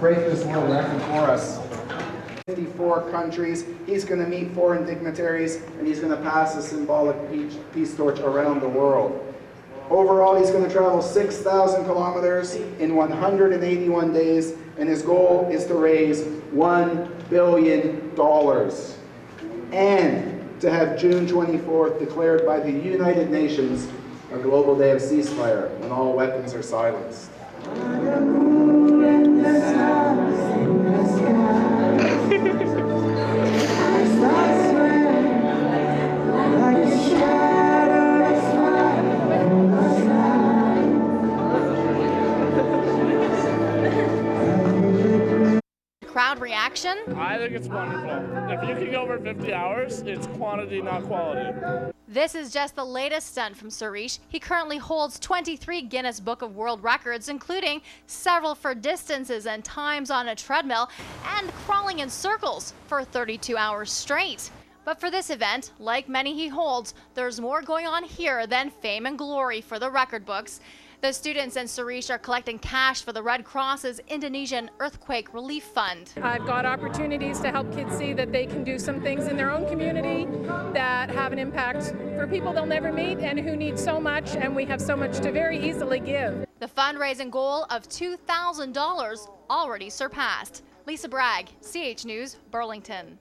break this world record for us. 54 countries. He's going to meet foreign dignitaries, and he's going to pass a symbolic peace torch around the world. Overall, he's going to travel 6,000 kilometers in 181 days, and his goal is to raise $1 billion and to have June 24th declared by the United Nations a global day of ceasefire when all weapons are silenced. Crowd reaction? I think it's wonderful. If you can go over 50 hours, it's quantity, not quality. This is just the latest stunt from Suresh. He currently holds 23 Guinness Book of World Records, including several for distances and times on a treadmill and crawling in circles for 32 hours straight. But for this event, like many he holds, there's more going on here than fame and glory for the record books. The students and Suresh are collecting cash for the Red Cross's Indonesian Earthquake Relief Fund. I've got opportunities to help kids see that they can do some things in their own community that have an impact for people they'll never meet and who need so much, and we have so much to very easily give. The fundraising goal of $2,000 already surpassed. Lisa Bragg, CH News, Burlington.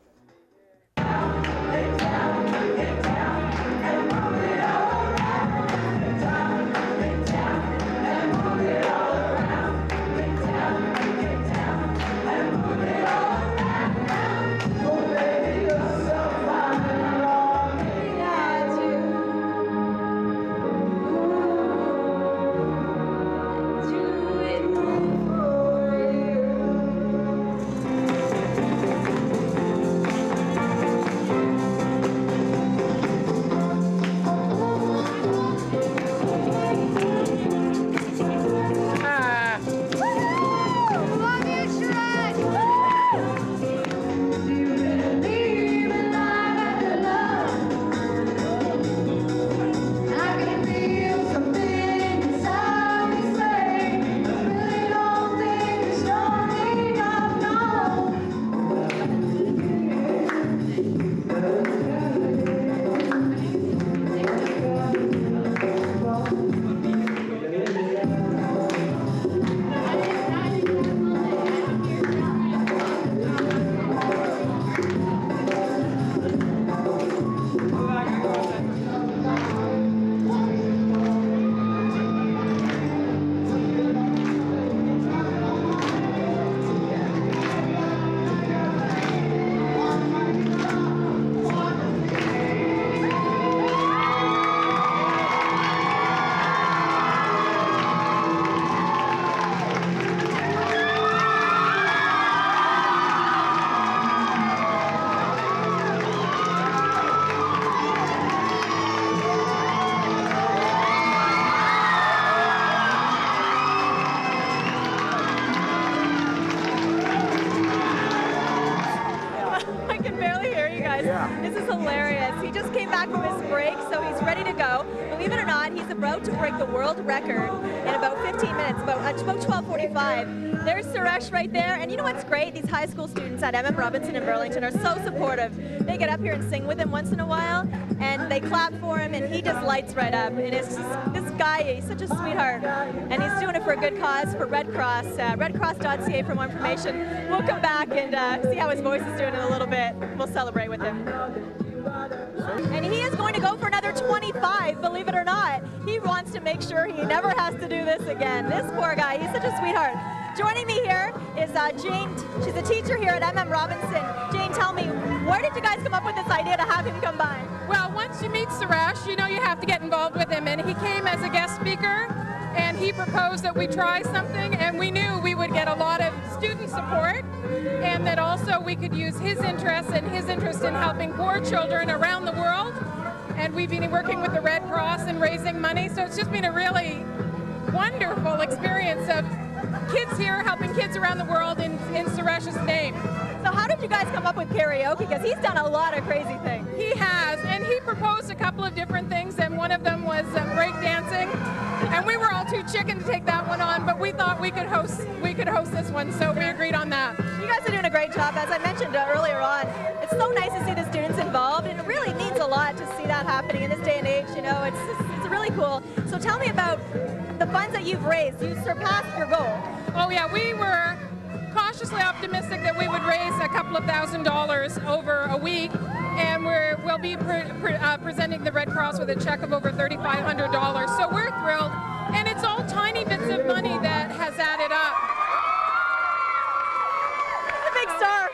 This is hilarious. He just came back from his break, so he's ready to go. Believe it or not, he's about to break the world record in about 15 minutes, about 12:45. There's Suresh right there, and you know what's great? These high school students at M.M Robinson in Burlington are so supportive. They get up here and sing with him once in a while, and they clap for him, and he just lights right up. And it's just, this guy, he's such a sweetheart, and he's doing it for a good cause, for Red Cross. Redcross.ca for more information. We'll come back and see how his voice is doing in a little bit. We'll celebrate with him. And he is going to go for another 25, believe it or not. He wants to make sure he never has to do this again. This poor guy, he's such a sweetheart. Joining me here is Jane. She's a teacher here at M.M Robinson. Jane, tell me, where did you guys come up with this idea to have him come by? Well, once you meet Suresh, you know you have to get involved with him, and he came as a guest speaker, and he proposed that we try something, and we knew we would get a lot of student support, and that also we could use his interests and his interest in helping poor children around the world. And we've been working with the Red Cross and raising money, so it's just been a really wonderful experience of kids here helping kids around the world in Suresh's name. So how did you guys come up with karaoke? Because he's done a lot of crazy things. He has, and he proposed a couple of different things, and one of them was break dancing, and we were all too chicken to take that one on, but we thought we could host this one, so we agreed on that. You guys are doing a great job. As I mentioned earlier on, it's so nice to see the students involved, and it really means a lot to see that happening in this day and age. You know, it's really cool. So tell me about the funds that you've raised. You surpassed your goal. Oh yeah, we were cautiously optimistic that we would raise a couple of $1,000s over a week, and we'll be presenting the Red Cross with a check of over $3,500. So we're thrilled, and it's all tiny bits of money that has added up. A big star.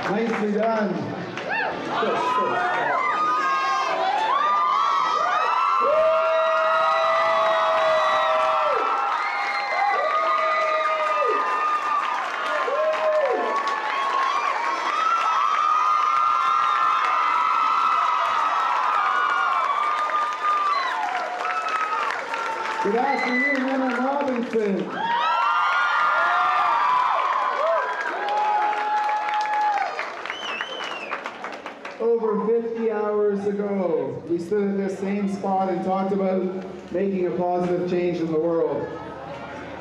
Nicely done. Good afternoon, M.M Robinson. Over 50 hours ago, we stood at this same spot and talked about making a positive change in the world.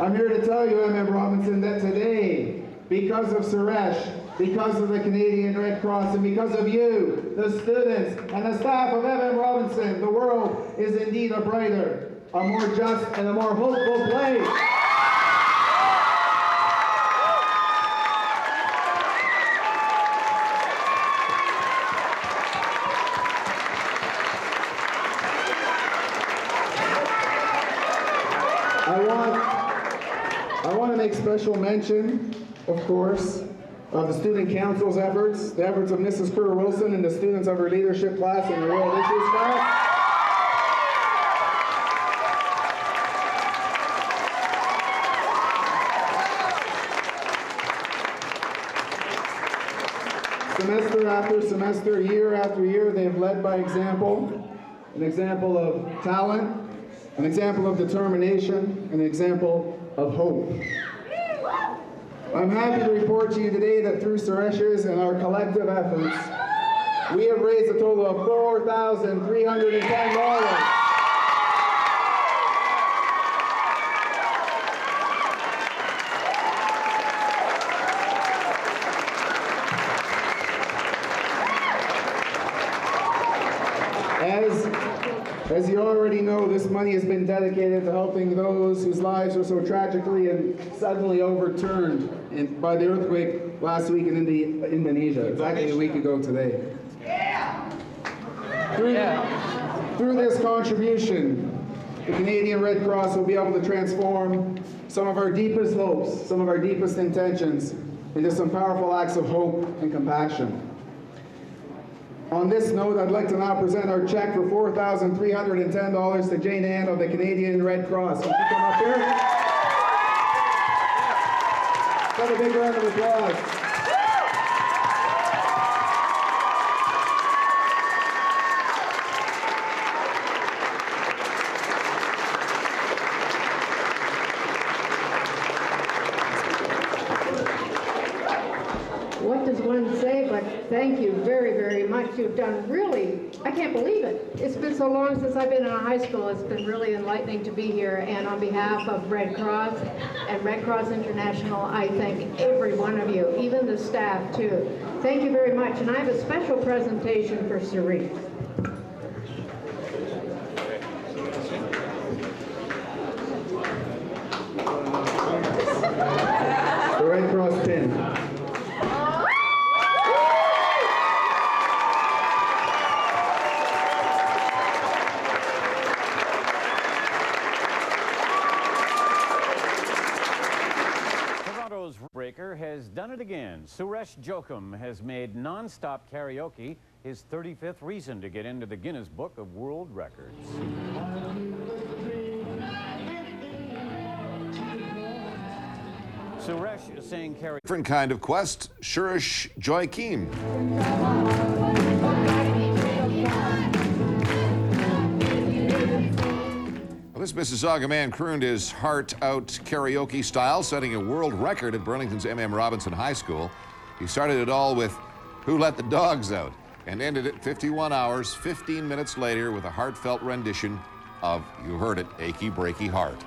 I'm here to tell you, M.M Robinson, that today, because of Suresh, because of the Canadian Red Cross, and because of you, the students, and the staff of M.M Robinson, the world is indeed a brighter, a more just, and a more hopeful place. I want to make special mention, of course, of the Student Council's efforts, the efforts of Mrs. Wilson and the students of her leadership class and the World Issues class. Semester after semester, year after year, they have led by example, an example of talent, an example of determination, an example of hope. I'm happy to report to you today that through Suresh's and our collective efforts, we have raised a total of $4,310. As you already know, this money has been dedicated to helping those whose lives were so tragically and suddenly overturned by the earthquake last week in Indonesia, exactly a week ago today. Through this contribution, the Canadian Red Cross will be able to transform some of our deepest hopes, some of our deepest intentions into some powerful acts of hope and compassion. On this note, I'd like to now present our check for $4,310 to Jane Ann of the Canadian Red Cross. Can she come up here? Have a big round of applause. What does one say but thank you very, very much. You've done really, I can't believe it. It's been so long since I've been in a high school. It's been really enlightening to be here. And on behalf of Red Cross and Red Cross International, I thank every one of you, even the staff too. Thank you very much. And I have a special presentation for Suresh. The Red Cross pin. Breaker has done it again. Suresh Joachim has made non-stop karaoke his 35th reason to get into the Guinness Book of World Records. Suresh sang karaoke. Different kind of quest, Suresh Joachim. This Mississauga man crooned his heart out karaoke style, setting a world record at Burlington's M.M. Robinson High School. He started it all with Who Let the Dogs Out and ended it 51 hours, 15 minutes later with a heartfelt rendition of, you heard it, Achy Breaky Heart.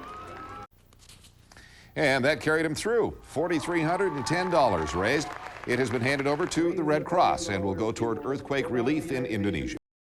And that carried him through. $4,310 raised. It has been handed over to the Red Cross and will go toward earthquake relief in Indonesia.